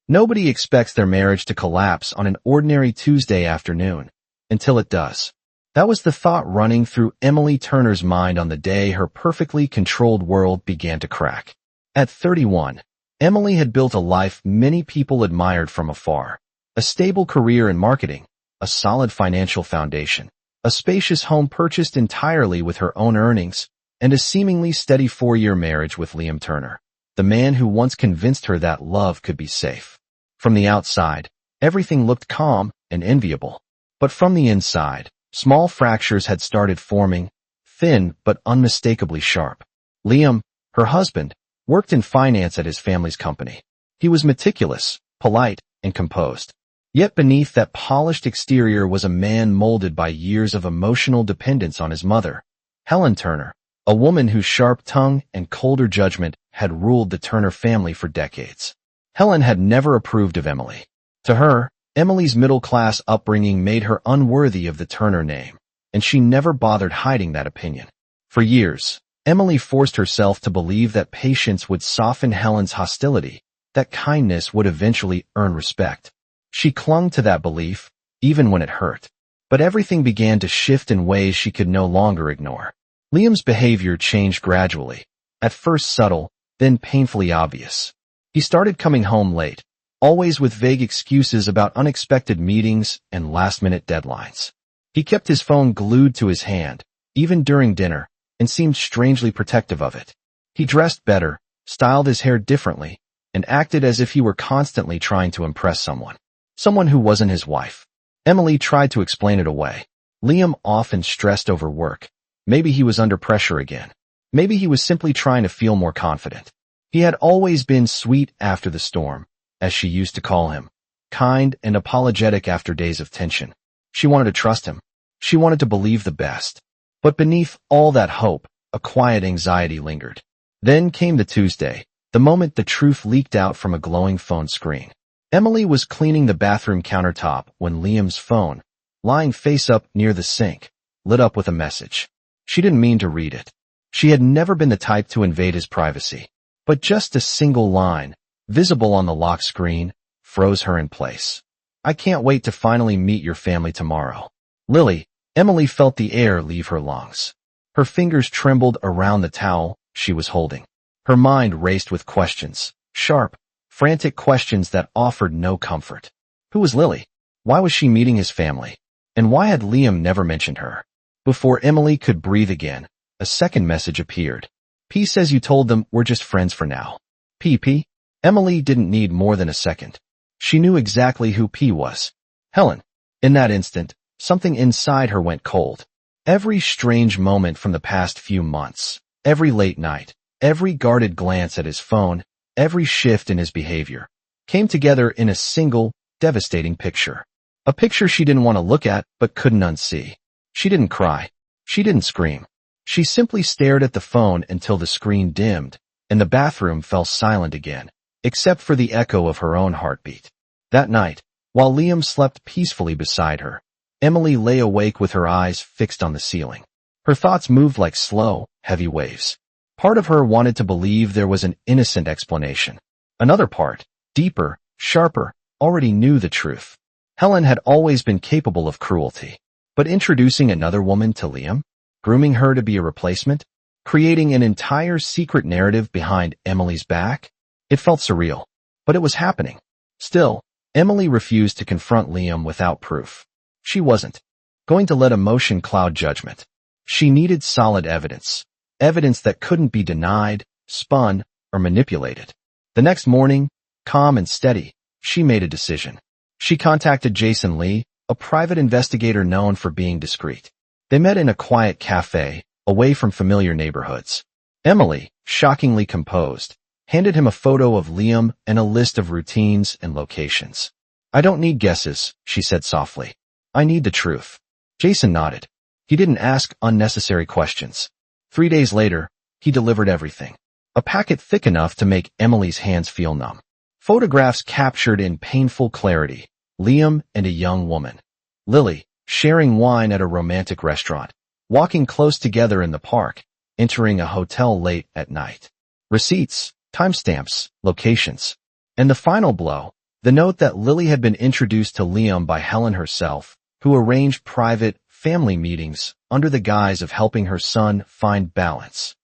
Nobody expects their marriage to collapse on an ordinary Tuesday afternoon, until it does. That was the thought running through Emily Turner's mind on the day her perfectly controlled world began to crack. At 31, Emily had built a life many people admired from afar. A stable career in marketing, a solid financial foundation, a spacious home purchased entirely with her own earnings, and a seemingly steady 4-year marriage with Liam Turner, the man who once convinced her that love could be safe. From the outside, everything looked calm and enviable. But from the inside, small fractures had started forming, thin but unmistakably sharp. Liam, her husband, worked in finance at his family's company. He was meticulous, polite, and composed. Yet beneath that polished exterior was a man molded by years of emotional dependence on his mother, Helen Turner, a woman whose sharp tongue and colder judgment had ruled the Turner family for decades. Helen had never approved of Emily. To her, Emily's middle-class upbringing made her unworthy of the Turner name, and she never bothered hiding that opinion. For years, Emily forced herself to believe that patience would soften Helen's hostility, that kindness would eventually earn respect. She clung to that belief, even when it hurt. But everything began to shift in ways she could no longer ignore. Liam's behavior changed gradually, at first subtle, then painfully obvious. He started coming home late, always with vague excuses about unexpected meetings and last-minute deadlines. He kept his phone glued to his hand, even during dinner, and seemed strangely protective of it. He dressed better, styled his hair differently, and acted as if he were constantly trying to impress someone who wasn't his wife. Emily tried to explain it away. Liam often stressed over work. Maybe he was under pressure again. Maybe he was simply trying to feel more confident. He had always been sweet after the storm, as she used to call him, kind and apologetic after days of tension. She wanted to trust him. She wanted to believe the best. But beneath all that hope, a quiet anxiety lingered. Then came the Tuesday, the moment the truth leaked out from a glowing phone screen. Emily was cleaning the bathroom countertop when Liam's phone, lying face up near the sink, lit up with a message. She didn't mean to read it. She had never been the type to invade his privacy. But just a single line, visible on the lock screen, froze her in place. I can't wait to finally meet your family tomorrow. Lily, Emily felt the air leave her lungs. Her fingers trembled around the towel she was holding. Her mind raced with questions, sharp, frantic questions that offered no comfort. Who was Lily? Why was she meeting his family? And why had Liam never mentioned her? Before Emily could breathe again, a second message appeared. P says you told them we're just friends for now. P. Emily didn't need more than a second. She knew exactly who P was. Helen. In that instant, something inside her went cold. Every strange moment from the past few months, every late night, every guarded glance at his phone, every shift in his behavior, came together in a single, devastating picture. A picture she didn't want to look at but couldn't unsee. She didn't cry. She didn't scream. She simply stared at the phone until the screen dimmed, and the bathroom fell silent again, except for the echo of her own heartbeat. That night, while Liam slept peacefully beside her, Emily lay awake with her eyes fixed on the ceiling. Her thoughts moved like slow, heavy waves. Part of her wanted to believe there was an innocent explanation. Another part, deeper, sharper, already knew the truth. Helen had always been capable of cruelty. But introducing another woman to Liam? Grooming her to be a replacement? Creating an entire secret narrative behind Emily's back? It felt surreal. But it was happening. Still, Emily refused to confront Liam without proof. She wasn't going to let emotion cloud judgment. She needed solid evidence. Evidence that couldn't be denied, spun, or manipulated. The next morning, calm and steady, she made a decision. She contacted Jason Lee, a private investigator known for being discreet. They met in a quiet cafe, away from familiar neighborhoods. Emily, shockingly composed, handed him a photo of Liam and a list of routines and locations. I don't need guesses, she said softly. I need the truth. Jason nodded. He didn't ask unnecessary questions. 3 days later, he delivered everything. A packet thick enough to make Emily's hands feel numb. Photographs captured in painful clarity. Liam and a young woman. Lily, sharing wine at a romantic restaurant. Walking close together in the park. Entering a hotel late at night. Receipts, timestamps, locations. And the final blow, The note that Lily had been introduced to Liam by Helen herself, who arranged private family meetings under the guise of helping her son find balance.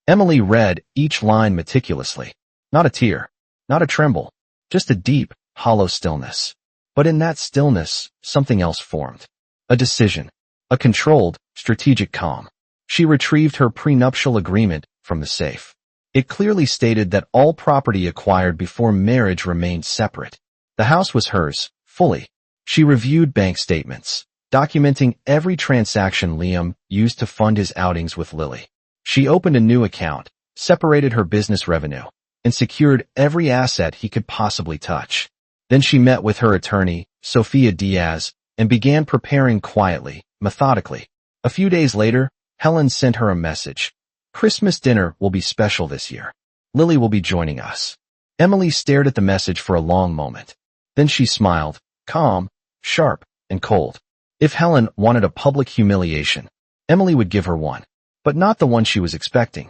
Emily read each line meticulously. Not a tear, not a tremble, just a deep, hollow stillness. But in that stillness, something else formed. A decision. A controlled, strategic calm. She retrieved her prenuptial agreement from the safe. It clearly stated that all property acquired before marriage remained separate. The house was hers, fully. She reviewed bank statements, documenting every transaction Liam used to fund his outings with Lily. She opened a new account, separated her business revenue, and secured every asset he could possibly touch. Then she met with her attorney, Sophia Diaz, and began preparing quietly, methodically. A few days later, Helen sent her a message. Christmas dinner will be special this year. Lily will be joining us. Emily stared at the message for a long moment. Then she smiled, calm, sharp, and cold. If Helen wanted a public humiliation, Emily would give her one, but not the one she was expecting.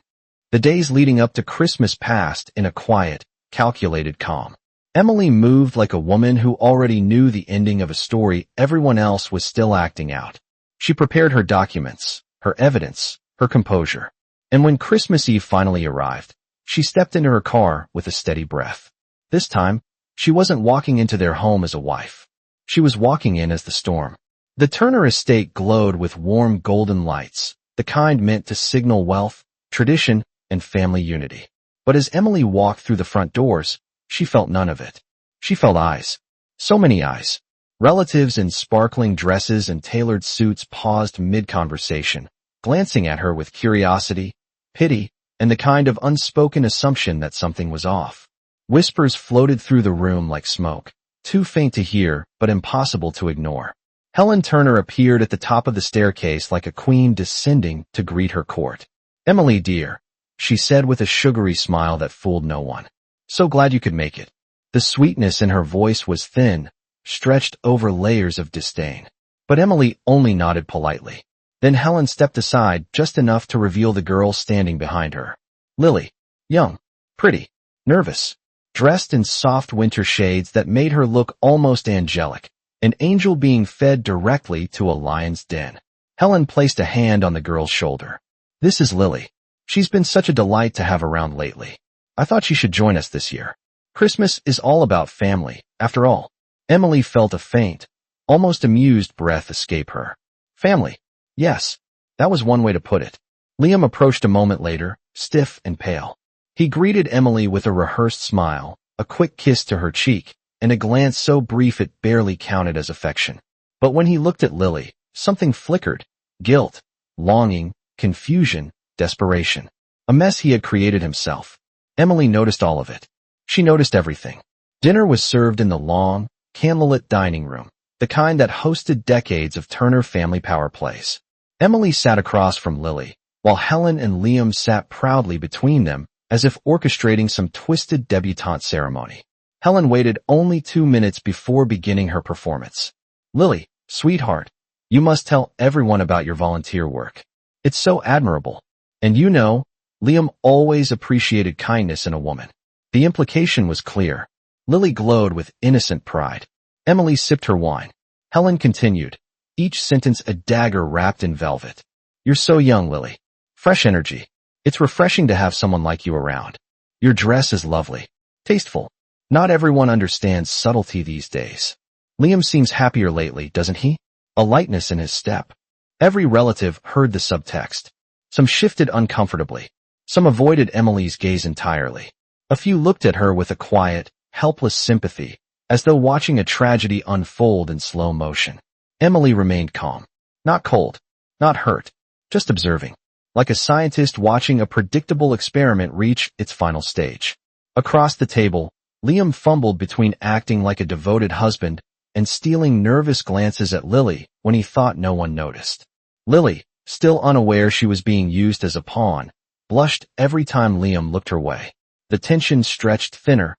The days leading up to Christmas passed in a quiet, calculated calm. Emily moved like a woman who already knew the ending of a story everyone else was still acting out. She prepared her documents, her evidence, her composure. And when Christmas Eve finally arrived, she stepped into her car with a steady breath. This time, she wasn't walking into their home as a wife. She was walking in as the storm. The Turner estate glowed with warm golden lights, the kind meant to signal wealth, tradition, and family unity. But as Emily walked through the front doors, she felt none of it. She felt eyes. So many eyes. Relatives in sparkling dresses and tailored suits paused mid-conversation, glancing at her with curiosity, pity, and the kind of unspoken assumption that something was off. Whispers floated through the room like smoke, too faint to hear, but impossible to ignore. Helen Turner appeared at the top of the staircase like a queen descending to greet her court. "Emily, dear," she said with a sugary smile that fooled no one. "So glad you could make it." The sweetness in her voice was thin, stretched over layers of disdain. But Emily only nodded politely. Then Helen stepped aside just enough to reveal the girl standing behind her. Lily. Young. Pretty. Nervous. Dressed in soft winter shades that made her look almost angelic. An angel being fed directly to a lion's den. Helen placed a hand on the girl's shoulder. "This is Lily. She's been such a delight to have around lately. I thought she should join us this year. Christmas is all about family, after all." Emily felt a faint, almost amused breath escape her. Family. Yes, that was one way to put it. Liam approached a moment later, stiff and pale. He greeted Emily with a rehearsed smile, a quick kiss to her cheek, and a glance so brief it barely counted as affection. But when he looked at Lily, something flickered. Guilt, longing, confusion, desperation. A mess he had created himself. Emily noticed all of it. She noticed everything. Dinner was served in the long, candlelit dining room, the kind that hosted decades of Turner family power plays. Emily sat across from Lily, while Helen and Liam sat proudly between them, as if orchestrating some twisted debutante ceremony. Helen waited only 2 minutes before beginning her performance. "Lily, sweetheart, you must tell everyone about your volunteer work. It's so admirable. And you know, Liam always appreciated kindness in a woman." The implication was clear. Lily glowed with innocent pride. Emily sipped her wine. Helen continued, each sentence a dagger wrapped in velvet. "You're so young, Lily. Fresh energy. It's refreshing to have someone like you around. Your dress is lovely. Tasteful. Not everyone understands subtlety these days. Liam seems happier lately, doesn't he? A lightness in his step." Every relative heard the subtext. Some shifted uncomfortably. Some avoided Emily's gaze entirely. A few looked at her with a quiet, helpless sympathy, as though watching a tragedy unfold in slow motion. Emily remained calm. Not cold. Not hurt. Just observing. Like a scientist watching a predictable experiment reach its final stage. Across the table, Liam fumbled between acting like a devoted husband and stealing nervous glances at Lily when he thought no one noticed. Lily, still unaware she was being used as a pawn, blushed every time Liam looked her way. The tension stretched thinner,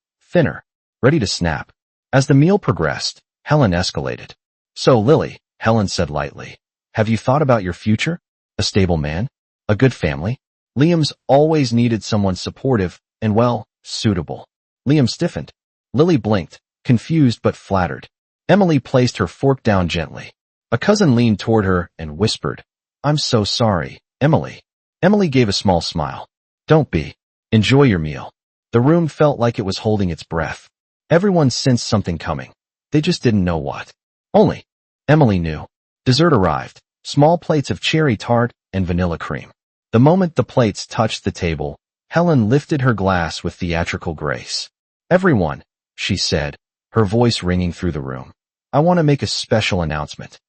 ready to snap. As the meal progressed, Helen escalated. "So, Lily," Helen said lightly, "have you thought about your future? A stable man? A good family?" Liam's always needed someone supportive and, well, suitable. Liam stiffened. Lily blinked, confused but flattered. Emily placed her fork down gently. A cousin leaned toward her and whispered, "I'm so sorry, Emily." Emily gave a small smile. "Don't be. Enjoy your meal." The room felt like it was holding its breath. Everyone sensed something coming. They just didn't know what. Only Emily knew. Dessert arrived, small plates of cherry tart and vanilla cream. The moment the plates touched the table, Helen lifted her glass with theatrical grace. "Everyone," she said, her voice ringing through the room, "I want to make a special announcement."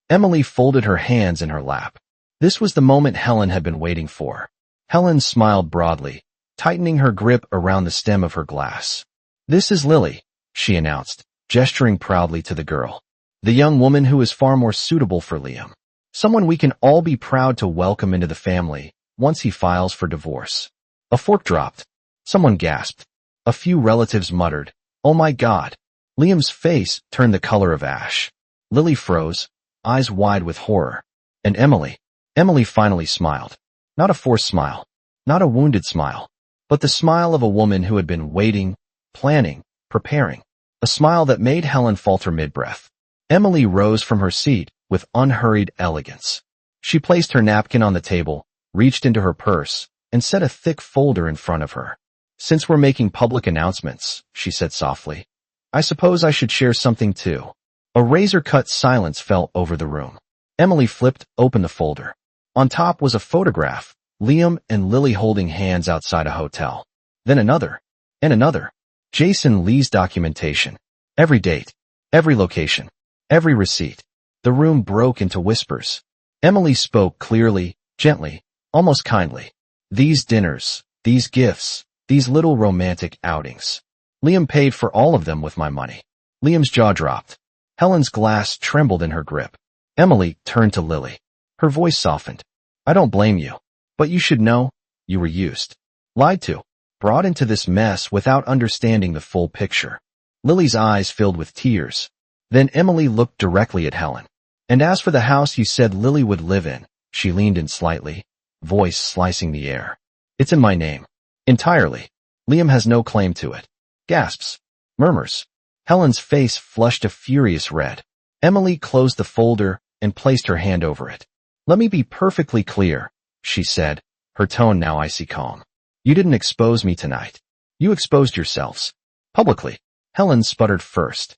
Emily folded her hands in her lap. This was the moment Helen had been waiting for. Helen smiled broadly, tightening her grip around the stem of her glass. "This is Lily," she announced, gesturing proudly to the girl. "The young woman who is far more suitable for Liam. Someone we can all be proud to welcome into the family once he files for divorce." A fork dropped. Someone gasped. A few relatives muttered, "Oh my God." Liam's face turned the color of ash. Lily froze, eyes wide with horror. And Emily finally smiled. Not a forced smile. Not a wounded smile. But the smile of a woman who had been waiting, planning, preparing. A smile that made Helen falter mid-breath. Emily rose from her seat with unhurried elegance. She placed her napkin on the table, reached into her purse, and set a thick folder in front of her. "Since we're making public announcements," she said softly, "I suppose I should share something too." A razor-cut silence fell over the room. Emily flipped open the folder. On top was a photograph, Liam and Lily holding hands outside a hotel. Then another, and another. Jason Lee's documentation. Every date, every location, every receipt. The room broke into whispers. Emily spoke clearly, gently, almost kindly. "These dinners, these gifts, these little romantic outings. Liam paid for all of them with my money." Liam's jaw dropped. Helen's glass trembled in her grip. Emily turned to Lily. Her voice softened. "I don't blame you. But you should know, you were used, lied to, brought into this mess without understanding the full picture." Lily's eyes filled with tears. Then Emily looked directly at Helen. "And as for the house you said Lily would live in," she leaned in slightly, voice slicing the air. "It's in my name. Entirely. Liam has no claim to it." Gasps. Murmurs. Helen's face flushed a furious red. Emily closed the folder and placed her hand over it. "Let me be perfectly clear," she said, her tone now icy calm. "You didn't expose me tonight. You exposed yourselves. Publicly." Helen sputtered first.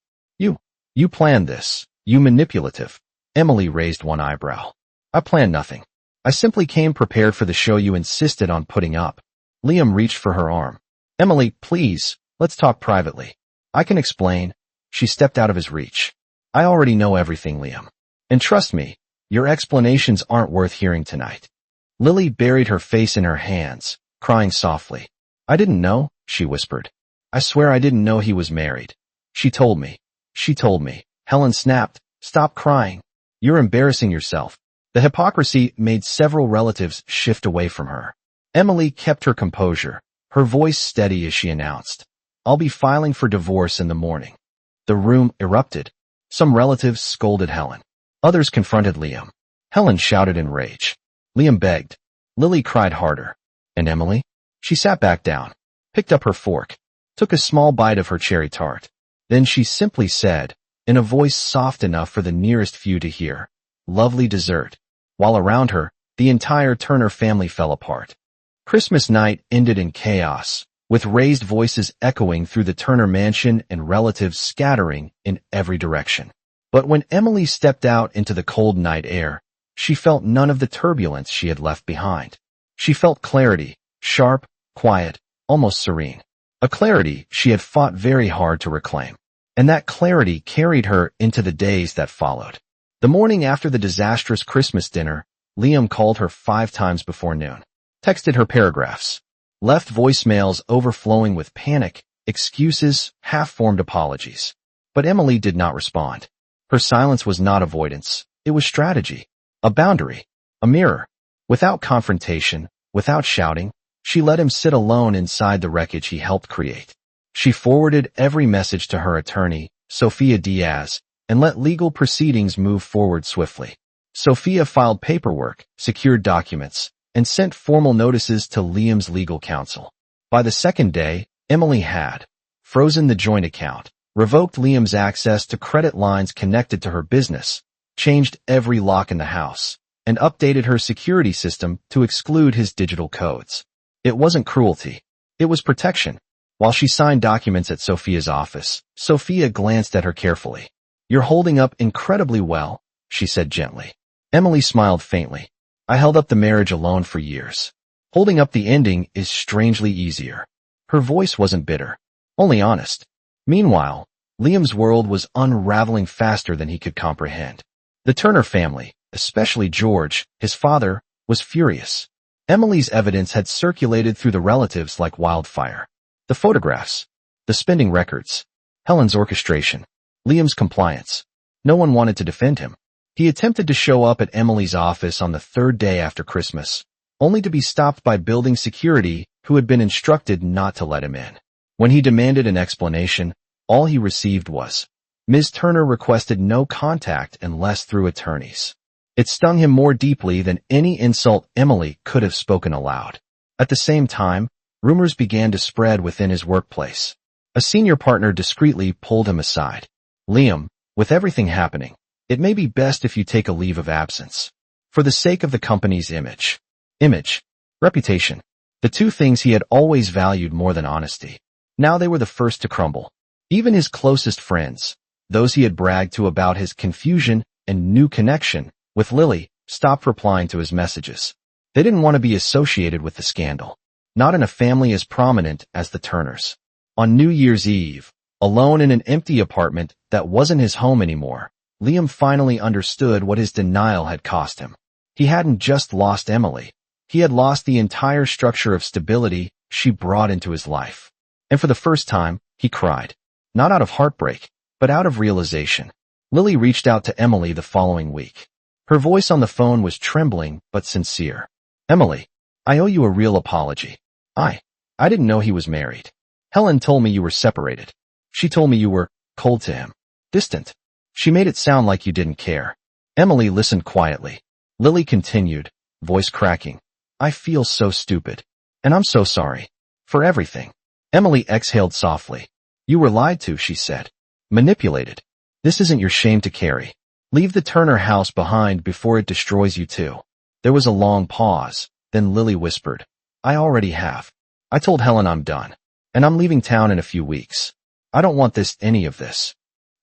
You planned this. You manipulative." Emily raised one eyebrow. "I planned nothing. I simply came prepared for the show you insisted on putting up." Liam reached for her arm. "Emily, please, let's talk privately. I can explain." She stepped out of his reach. "I already know everything, Liam. And trust me, your explanations aren't worth hearing tonight." Lily buried her face in her hands, crying softly. "I didn't know," she whispered. "I swear I didn't know he was married. She told me. She told me." Helen snapped. "Stop crying. You're embarrassing yourself." The hypocrisy made several relatives shift away from her. Emily kept her composure, her voice steady as she announced, "I'll be filing for divorce in the morning." The room erupted. Some relatives scolded Helen. Others confronted Liam. Helen shouted in rage. Liam begged. Lily cried harder. And Emily? She sat back down, picked up her fork, took a small bite of her cherry tart. Then she simply said, in a voice soft enough for the nearest few to hear, "Lovely dessert." While around her, the entire Turner family fell apart. Christmas night ended in chaos, with raised voices echoing through the Turner mansion and relatives scattering in every direction. But when Emily stepped out into the cold night air, she felt none of the turbulence she had left behind. She felt clarity, sharp, quiet, almost serene. A clarity she had fought very hard to reclaim. And that clarity carried her into the days that followed. The morning after the disastrous Christmas dinner, Liam called her 5 times before noon, texted her paragraphs, left voicemails overflowing with panic, excuses, half-formed apologies. But Emily did not respond. Her silence was not avoidance. It was strategy, a boundary, a mirror. Without confrontation, without shouting, she let him sit alone inside the wreckage he helped create. She forwarded every message to her attorney, Sophia Diaz, and let legal proceedings move forward swiftly. Sophia filed paperwork, secured documents, and sent formal notices to Liam's legal counsel. By the second day, Emily had frozen the joint account, revoked Liam's access to credit lines connected to her business, changed every lock in the house, and updated her security system to exclude his digital codes. It wasn't cruelty. It was protection. While she signed documents at Sophia's office, Sophia glanced at her carefully. "You're holding up incredibly well," she said gently. Emily smiled faintly. "I held up the marriage alone for years. Holding up the ending is strangely easier." Her voice wasn't bitter, only honest. Meanwhile, Liam's world was unraveling faster than he could comprehend. The Turner family, especially George, his father, was furious. Emily's evidence had circulated through the relatives like wildfire. The photographs, the spending records, Helen's orchestration, Liam's compliance. No one wanted to defend him. He attempted to show up at Emily's office on the third day after Christmas, only to be stopped by building security who had been instructed not to let him in. When he demanded an explanation, all he received was, "Ms. Turner requested no contact unless through attorneys." It stung him more deeply than any insult Emily could have spoken aloud. At the same time, rumors began to spread within his workplace. A senior partner discreetly pulled him aside. "Liam, with everything happening, it may be best if you take a leave of absence. For the sake of the company's image. Image. Reputation. The two things he had always valued more than honesty. Now they were the first to crumble. Even his closest friends, those he had bragged to about his confusion and new connection with Lily, stopped replying to his messages. They didn't want to be associated with the scandal. Not in a family as prominent as the Turners. On New Year's Eve, alone in an empty apartment that wasn't his home anymore, Liam finally understood what his denial had cost him. He hadn't just lost Emily. He had lost the entire structure of stability she brought into his life. And for the first time, he cried. Not out of heartbreak, but out of realization. Lily reached out to Emily the following week. Her voice on the phone was trembling but sincere. "Emily, I owe you a real apology. I didn't know he was married. Helen told me you were separated. She told me you were cold to him. Distant. She made it sound like you didn't care." Emily listened quietly. Lily continued, voice cracking. "I feel so stupid. And I'm so sorry. For everything." Emily exhaled softly. "You were lied to," she said. "Manipulated. This isn't your shame to carry. Leave the Turner house behind before it destroys you too." There was a long pause. Then Lily whispered, "I already have. I told Helen I'm done. And I'm leaving town in a few weeks. I don't want any of this."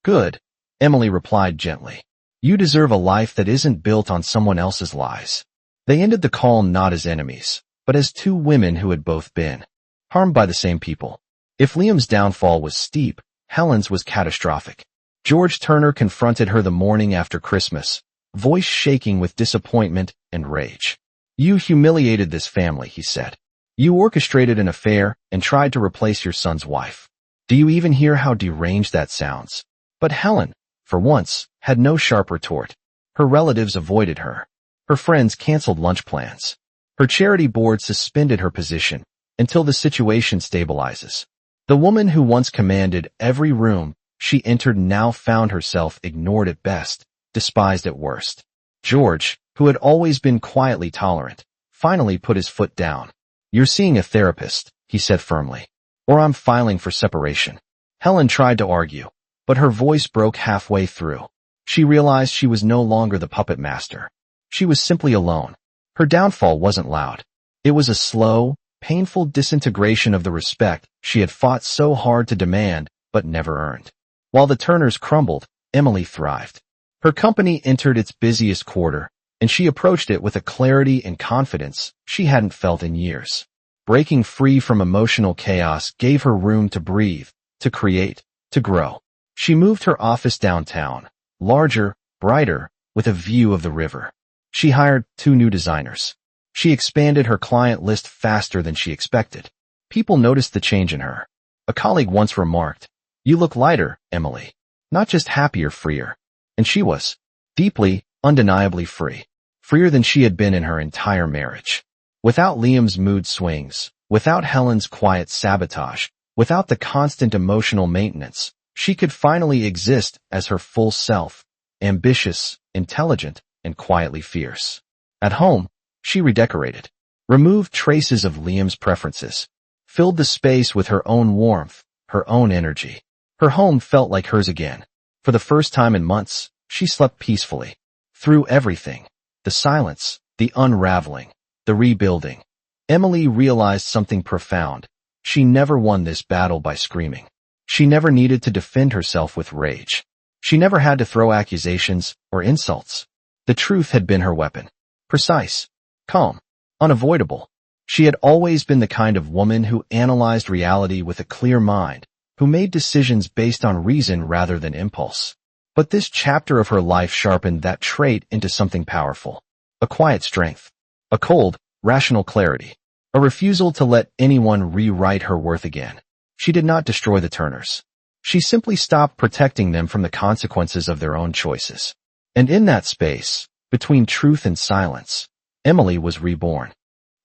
"Good," Emily replied gently. "You deserve a life that isn't built on someone else's lies." They ended the call not as enemies, but as two women who had both been harmed by the same people. If Liam's downfall was steep, Helen's was catastrophic. George Turner confronted her the morning after Christmas, voice shaking with disappointment and rage. "You humiliated this family," he said. "You orchestrated an affair and tried to replace your son's wife. Do you even hear how deranged that sounds?" But Helen, for once, had no sharp retort. Her relatives avoided her. Her friends canceled lunch plans. Her charity board suspended her position until the situation stabilizes. The woman who once commanded every room she entered now found herself ignored at best, despised at worst. George, who had always been quietly tolerant, finally put his foot down. "You're seeing a therapist," he said firmly, "or I'm filing for separation." Helen tried to argue, but her voice broke halfway through. She realized she was no longer the puppet master. She was simply alone. Her downfall wasn't loud. It was a slow, painful disintegration of the respect she had fought so hard to demand but never earned. While the Turners crumbled, Emily thrived. Her company entered its busiest quarter, and she approached it with a clarity and confidence she hadn't felt in years. Breaking free from emotional chaos gave her room to breathe, to create, to grow. She moved her office downtown, larger, brighter, with a view of the river. She hired 2 new designers. She expanded her client list faster than she expected. People noticed the change in her. A colleague once remarked, "You look lighter, Emily. Not just happier, freer." And she was. Deeply, undeniably free. Freer than she had been in her entire marriage. Without Liam's mood swings, without Helen's quiet sabotage, without the constant emotional maintenance, she could finally exist as her full self, ambitious, intelligent, and quietly fierce. At home, she redecorated, removed traces of Liam's preferences, filled the space with her own warmth, her own energy. Her home felt like hers again. For the first time in months, she slept peacefully. Through everything, the silence, the unraveling, the rebuilding, Emily realized something profound. She never won this battle by screaming. She never needed to defend herself with rage. She never had to throw accusations or insults. The truth had been her weapon. Precise, calm, unavoidable. She had always been the kind of woman who analyzed reality with a clear mind, who made decisions based on reason rather than impulse. But this chapter of her life sharpened that trait into something powerful. A quiet strength. A cold, rational clarity. A refusal to let anyone rewrite her worth again. She did not destroy the Turners. She simply stopped protecting them from the consequences of their own choices. And in that space, between truth and silence, Emily was reborn.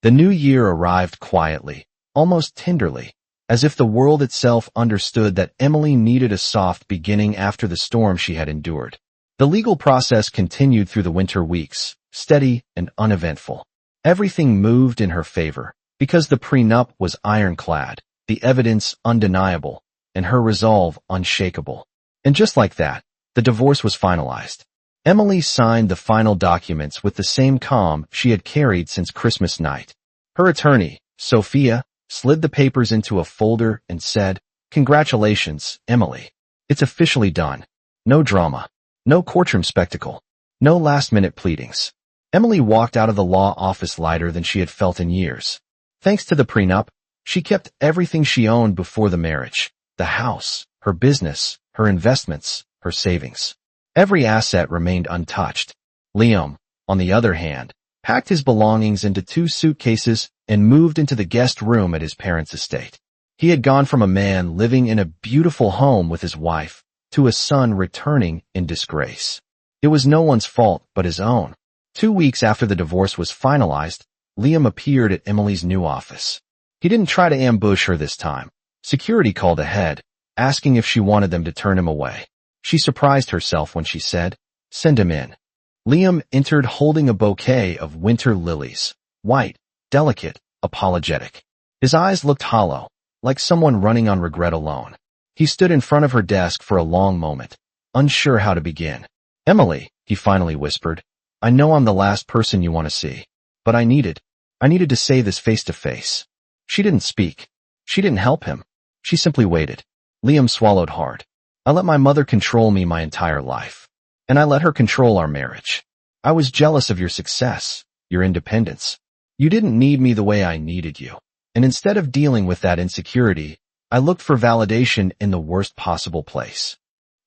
The new year arrived quietly, almost tenderly, as if the world itself understood that Emily needed a soft beginning after the storm she had endured. The legal process continued through the winter weeks, steady and uneventful. Everything moved in her favor, because the prenup was ironclad, the evidence undeniable, and her resolve unshakable. And just like that, the divorce was finalized. Emily signed the final documents with the same calm she had carried since Christmas night. Her attorney, Sophia, slid the papers into a folder and said, "Congratulations, Emily. It's officially done. No drama. No courtroom spectacle. No last-minute pleadings." Emily walked out of the law office lighter than she had felt in years. Thanks to the prenup, she kept everything she owned before the marriage. The house, her business, her investments, her savings. Every asset remained untouched. Liam, on the other hand, packed his belongings into 2 suitcases and moved into the guest room at his parents' estate. He had gone from a man living in a beautiful home with his wife to a son returning in disgrace. It was no one's fault but his own. 2 weeks after the divorce was finalized, Liam appeared at Emily's new office. He didn't try to ambush her this time. Security called ahead, asking if she wanted them to turn him away. She surprised herself when she said, "Send him in." Liam entered holding a bouquet of winter lilies, white, delicate, apologetic. His eyes looked hollow, like someone running on regret alone. He stood in front of her desk for a long moment, unsure how to begin. "Emily," he finally whispered, "I know I'm the last person you want to see, but I needed to say this face to face." She didn't speak. She didn't help him. She simply waited. Liam swallowed hard. "I let my mother control me my entire life. And I let her control our marriage. I was jealous of your success, your independence. You didn't need me the way I needed you. And instead of dealing with that insecurity, I looked for validation in the worst possible place."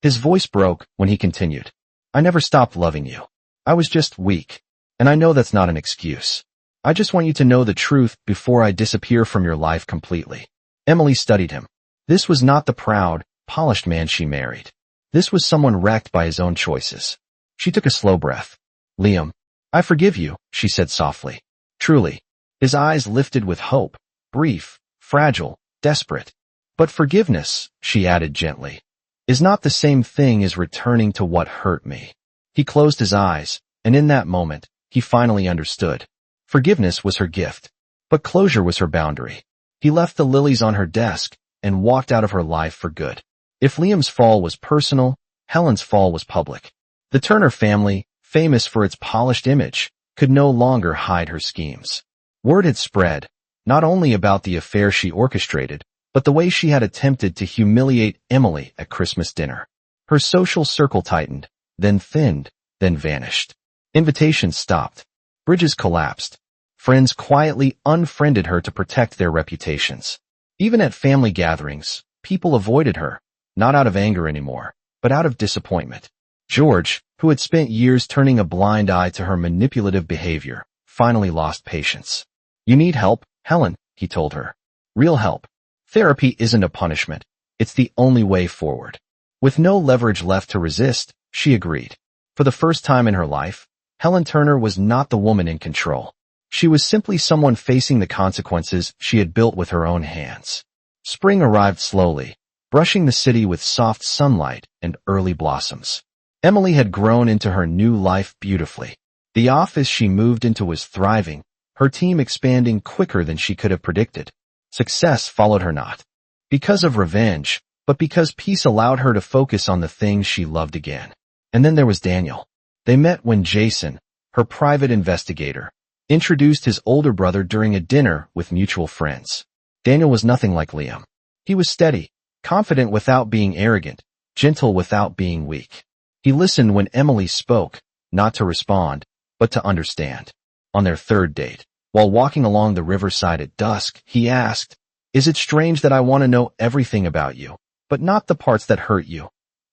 His voice broke when he continued. "I never stopped loving you. I was just weak. And I know that's not an excuse. I just want you to know the truth before I disappear from your life completely." Emily studied him. This was not the proud, polished man she married. This was someone wrecked by his own choices. She took a slow breath. "Liam, I forgive you," she said softly. Truly. His eyes lifted with hope, brief, fragile, desperate. "But forgiveness," she added gently, "is not the same thing as returning to what hurt me." He closed his eyes, and in that moment, he finally understood. Forgiveness was her gift, but closure was her boundary. He left the lilies on her desk and walked out of her life for good. If Liam's fall was personal, Helen's fall was public. The Turner family, famous for its polished image, could no longer hide her schemes. Word had spread, not only about the affair she orchestrated, but the way she had attempted to humiliate Emily at Christmas dinner. Her social circle tightened, then thinned, then vanished. Invitations stopped. Bridges collapsed. Friends quietly unfriended her to protect their reputations. Even at family gatherings, people avoided her, not out of anger anymore, but out of disappointment. George, who had spent years turning a blind eye to her manipulative behavior, finally lost patience. "You need help, Helen," he told her. "Real help. Therapy isn't a punishment. It's the only way forward." With no leverage left to resist, she agreed. For the first time in her life, Helen Turner was not the woman in control. She was simply someone facing the consequences she had built with her own hands. Spring arrived slowly, brushing the city with soft sunlight and early blossoms. Emily had grown into her new life beautifully. The office she moved into was thriving, her team expanding quicker than she could have predicted. Success followed her not because of revenge, but because peace allowed her to focus on the things she loved again. And then there was Daniel. They met when Jason, her private investigator, introduced his older brother during a dinner with mutual friends. Daniel was nothing like Liam. He was steady, confident without being arrogant, gentle without being weak. He listened when Emily spoke, not to respond, but to understand. On their third date, while walking along the riverside at dusk, he asked, "Is it strange that I want to know everything about you, but not the parts that hurt you,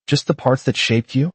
just the parts that shaped you?"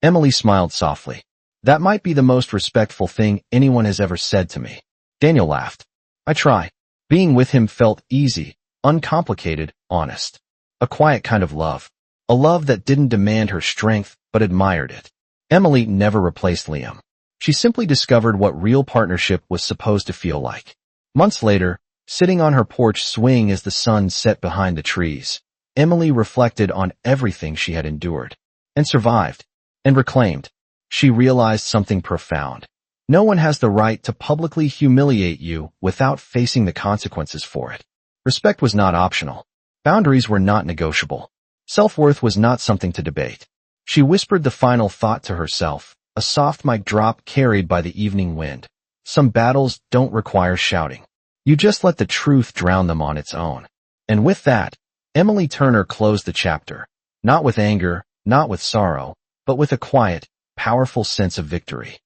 Emily smiled softly. "That might be the most respectful thing anyone has ever said to me." Daniel laughed. "I try." Being with him felt easy, uncomplicated, honest. A quiet kind of love. A love that didn't demand her strength, but admired it. Emily never replaced Liam. She simply discovered what real partnership was supposed to feel like. Months later, sitting on her porch swing as the sun set behind the trees, Emily reflected on everything she had endured, and survived, and reclaimed. She realized something profound. No one has the right to publicly humiliate you without facing the consequences for it. Respect was not optional. Boundaries were not negotiable. Self-worth was not something to debate. She whispered the final thought to herself, a soft mic drop carried by the evening wind. Some battles don't require shouting. You just let the truth drown them on its own. And with that, Emily Turner closed the chapter, not with anger, not with sorrow, but with a quiet, powerful sense of victory.